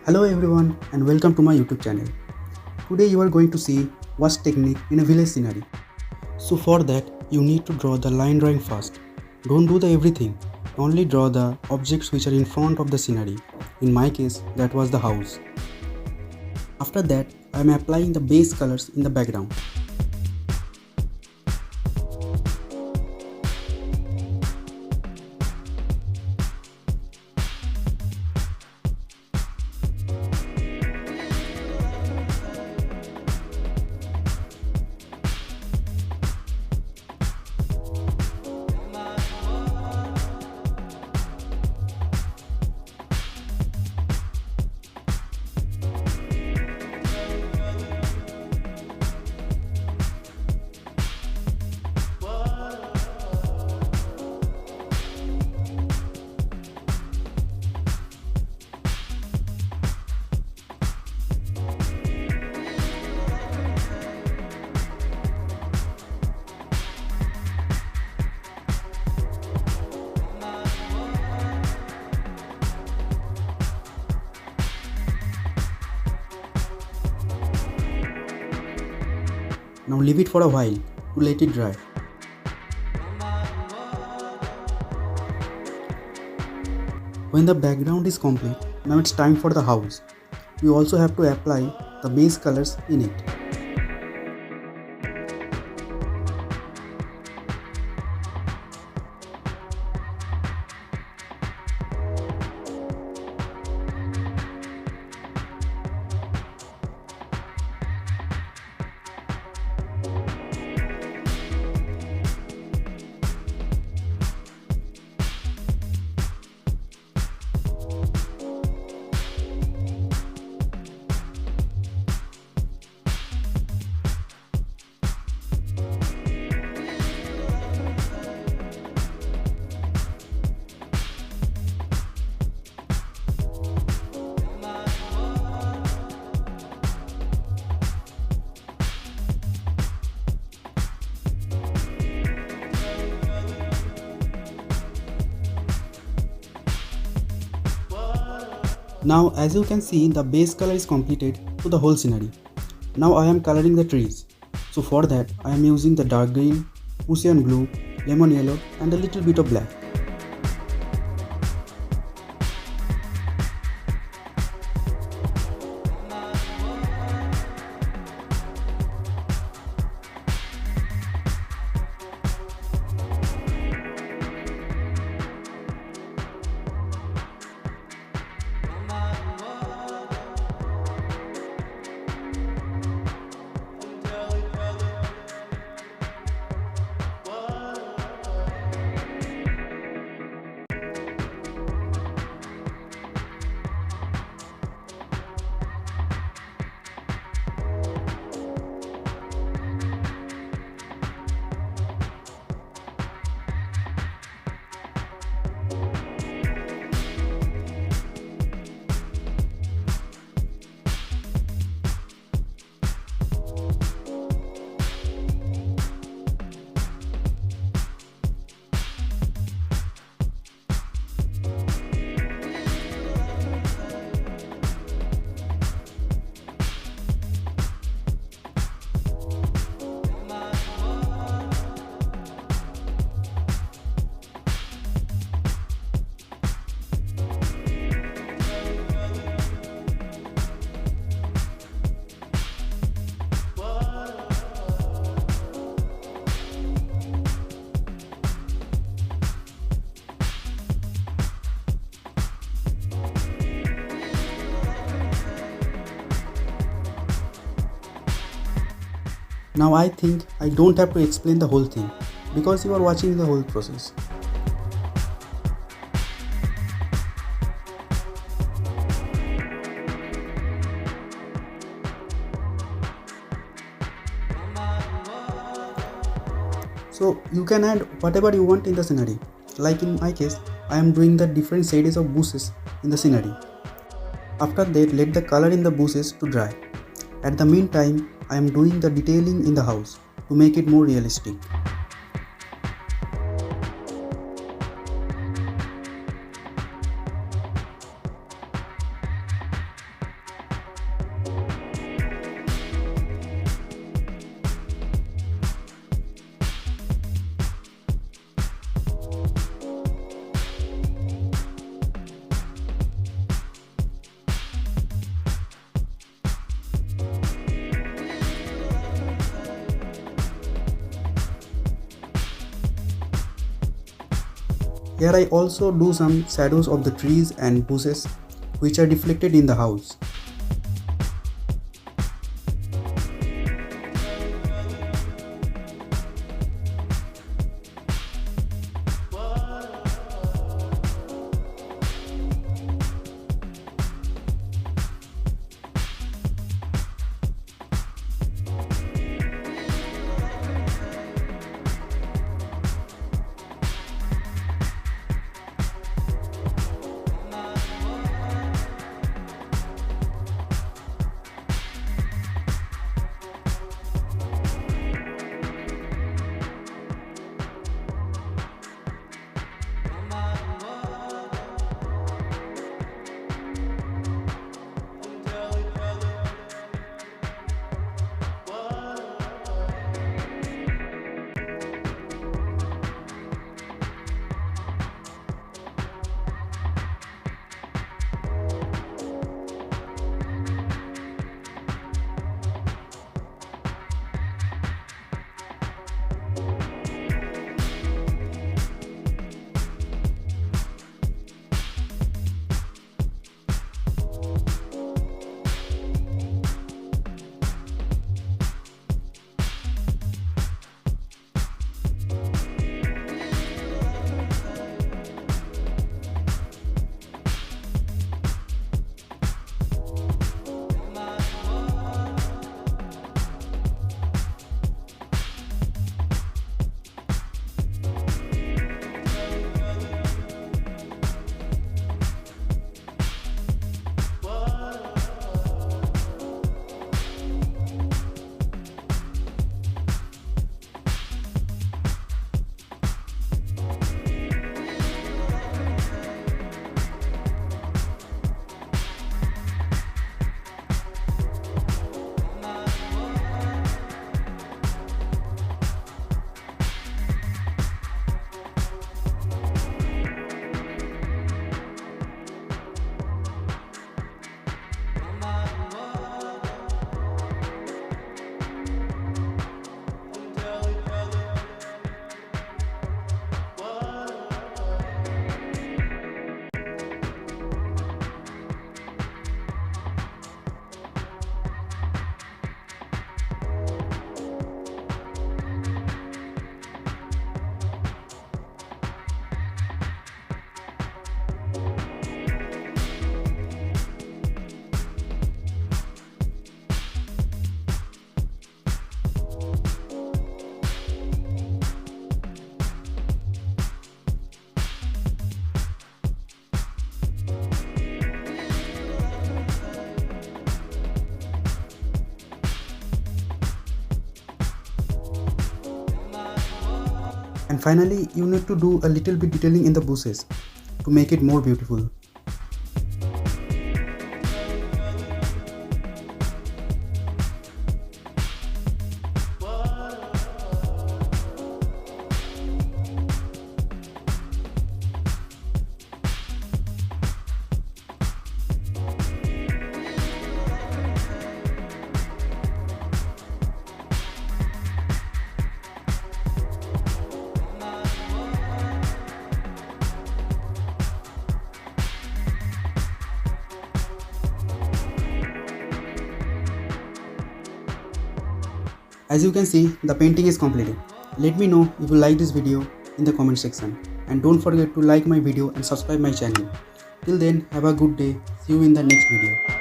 Hello everyone and welcome to my YouTube channel. Today you are going to see wash technique in a village scenery. So for that you need to draw the line drawing first. Don't do the everything, only draw the objects which are in front of the scenery. In my case that was the house. After that I am applying the base colors in the background. Now leave it for a while to let it dry. When the background is complete, now it's time for the house. We also have to apply the base colors in it. Now as you can see, the base color is completed to the whole scenery. Now I am coloring the trees. So for that I am using the dark green, ocean blue, lemon yellow and a little bit of black. Now I think I don't have to explain the whole thing because you are watching the whole process. So you can add whatever you want in the scenery. Like in my case, I am doing the different shades of bushes in the scenery. After that, let the color in the bushes to dry. At the meantime, I am doing the detailing in the house to make it more realistic. Here I also do some shadows of the trees and bushes which are reflected in the house. And finally, you need to do a little bit detailing in the bushes to make it more beautiful. As you can see, the painting is completed. Let me know if you like this video in the comment section, and don't forget to like my video and subscribe my channel. Till then, have a good day. See you in the next video.